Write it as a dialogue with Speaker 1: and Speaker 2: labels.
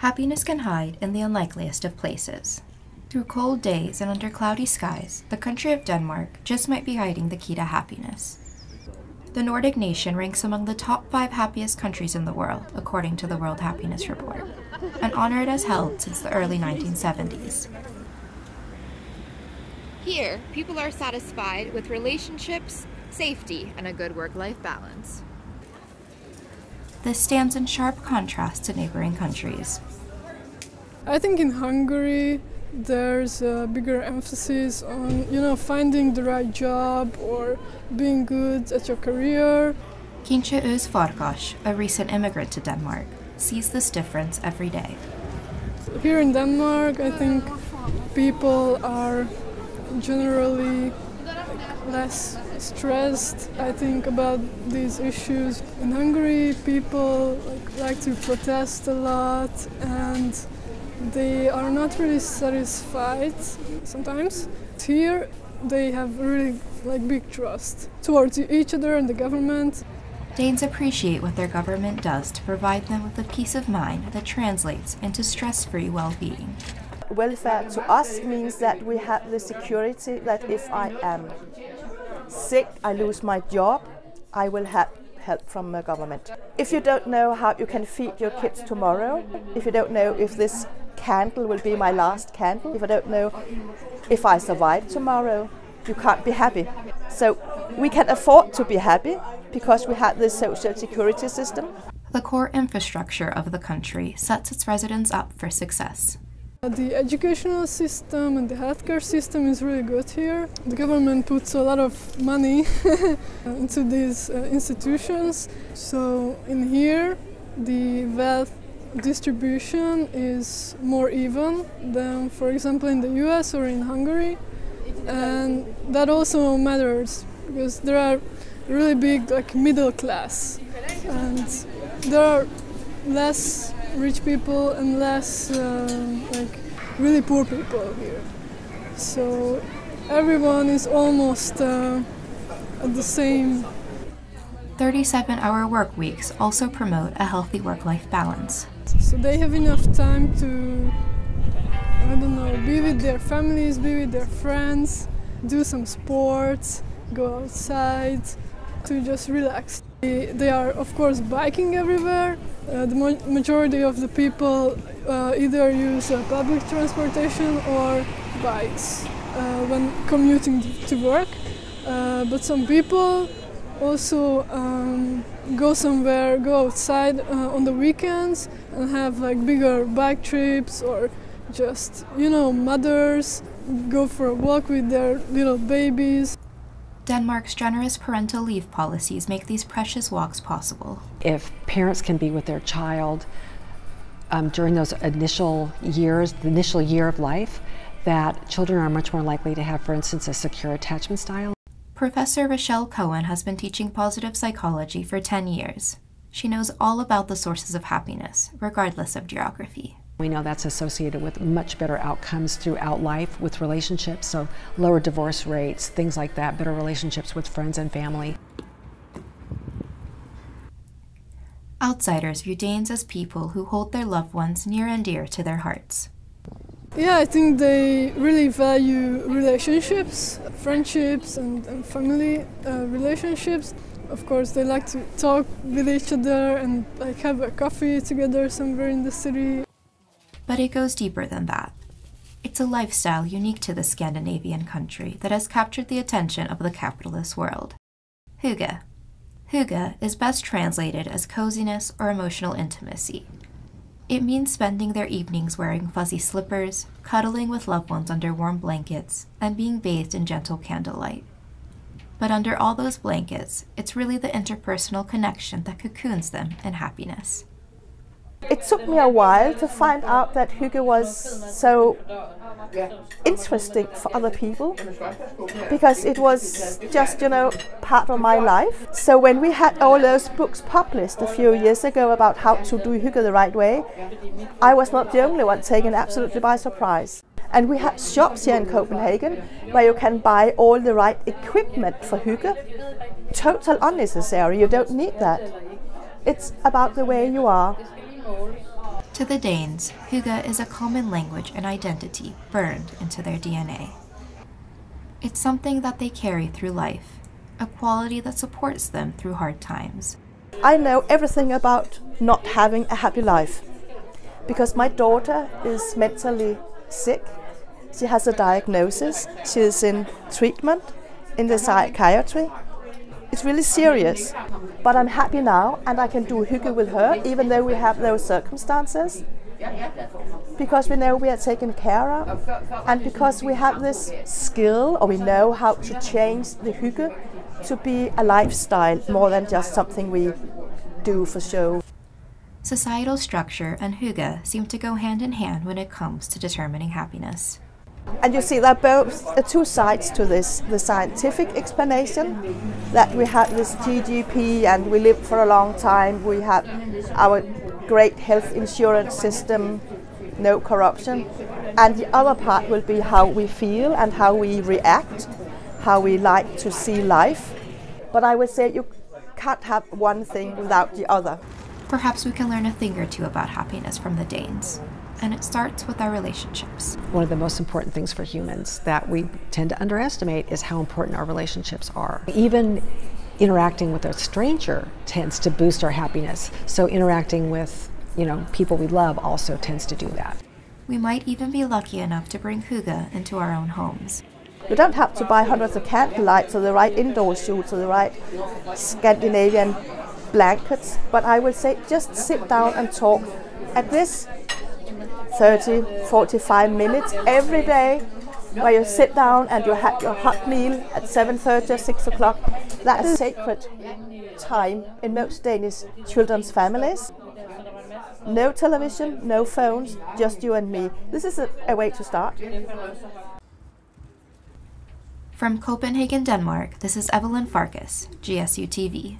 Speaker 1: Happiness can hide in the unlikeliest of places. Through cold days and under cloudy skies, the country of Denmark just might be hiding the key to happiness. The Nordic nation ranks among the top 5 happiest countries in the world, according to the World Happiness Report, an honor it has held since the early 1970s.
Speaker 2: Here, people are satisfied with relationships, safety, and a good work-life balance.
Speaker 1: This stands in sharp contrast to neighboring countries.
Speaker 3: I think in Hungary there's a bigger emphasis on, finding the right job or being good at your career.
Speaker 1: Kinche Farkas, a recent immigrant to Denmark, sees this difference every day.
Speaker 3: Here in Denmark, I think people are generally less stressed, I think, about these issues. In Hungary, people like to protest a lot and they are not really satisfied sometimes. Here, they have really big trust towards each other and the government.
Speaker 1: Danes appreciate what their government does to provide them with a peace of mind that translates into stress-free well-being.
Speaker 4: Welfare to us means that we have the security that if I am sick, I lose my job, I will have help from the government. If you don't know how you can feed your kids tomorrow, if you don't know if this candle will be my last candle, if I don't know if I survive tomorrow, you can't be happy. So we can afford to be happy because we have this social security system.
Speaker 1: The core infrastructure of the country sets its residents up for success.
Speaker 3: The educational system and the healthcare system is really good here. The government puts a lot of money into these institutions. So in here, the wealth distribution is more even than, for example, in the US or in Hungary. And that also matters because there are really big middle class, and there are less rich people and less really poor people here. So everyone is almost at the same.
Speaker 1: 37-hour work weeks also promote a healthy work-life balance.
Speaker 3: So they have enough time to, be with their families, be with their friends, do some sports, go outside, to just relax. They are, of course, biking everywhere. The majority of the people either use public transportation or bikes when commuting to work. But some people also go outside on the weekends and have bigger bike trips, or just, mothers go for a walk with their little babies.
Speaker 1: Denmark's generous parental leave policies make these precious walks possible.
Speaker 5: If parents can be with their child during those initial years, the initial year of life, that children are much more likely to have, for instance, a secure attachment style.
Speaker 1: Professor Rochelle Cohen has been teaching positive psychology for 10 years. She knows all about the sources of happiness, regardless of geography.
Speaker 5: We know that's associated with much better outcomes throughout life with relationships, so lower divorce rates, things like that, better relationships with friends and family.
Speaker 1: Outsiders view Danes as people who hold their loved ones near and dear to their hearts.
Speaker 3: Yeah, I think they really value relationships, friendships and family relationships. Of course, they like to talk with each other and have a coffee together somewhere in the city.
Speaker 1: But it goes deeper than that. It's a lifestyle unique to the Scandinavian country that has captured the attention of the capitalist world. Hygge. Hygge is best translated as coziness or emotional intimacy. It means spending their evenings wearing fuzzy slippers, cuddling with loved ones under warm blankets, and being bathed in gentle candlelight. But under all those blankets, it's really the interpersonal connection that cocoons them in happiness.
Speaker 4: It took me a while to find out that hygge was so interesting for other people, because it was just, part of my life. So when we had all those books published a few years ago about how to do hygge the right way, I was not the only one taken absolutely by surprise. And we have shops here in Copenhagen where you can buy all the right equipment for hygge. Total unnecessary, you don't need that. It's about the way you are.
Speaker 1: To the Danes, hygge is a common language and identity burned into their DNA. It's something that they carry through life, a quality that supports them through hard times.
Speaker 4: I know everything about not having a happy life because my daughter is mentally sick. She has a diagnosis. She is in treatment in the psychiatry. It's really serious, but I'm happy now and I can do hygge with her even though we have those circumstances, because we know we are taken care of and because we have this skill, or we know how to change the hygge to be a lifestyle more than just something we do for show.
Speaker 1: Societal structure and hygge seem to go hand in hand when it comes to determining happiness.
Speaker 4: And you see, there are both two sides to this. The scientific explanation that we have this GDP and we live for a long time, we have our great health insurance system, no corruption. And the other part will be how we feel and how we react, how we like to see life. But I would say you can't have one thing without the other.
Speaker 1: Perhaps we can learn a thing or two about happiness from the Danes. And it starts with our relationships.
Speaker 5: One of the most important things for humans that we tend to underestimate is how important our relationships are. Even interacting with a stranger tends to boost our happiness. So interacting with, people we love also tends to do that.
Speaker 1: We might even be lucky enough to bring hygge into our own homes.
Speaker 4: You don't have to buy hundreds of candlelights or the right indoor shoots or the right Scandinavian blankets, but I would say just sit down and talk at this 30, 45 minutes every day where you sit down and you have your hot meal at 7:30 or 6 o'clock. That is sacred time in most Danish children's families. No television, no phones, just you and me. This is a way to start.
Speaker 1: From Copenhagen, Denmark, this is Evelyn Farkas, GSUTV.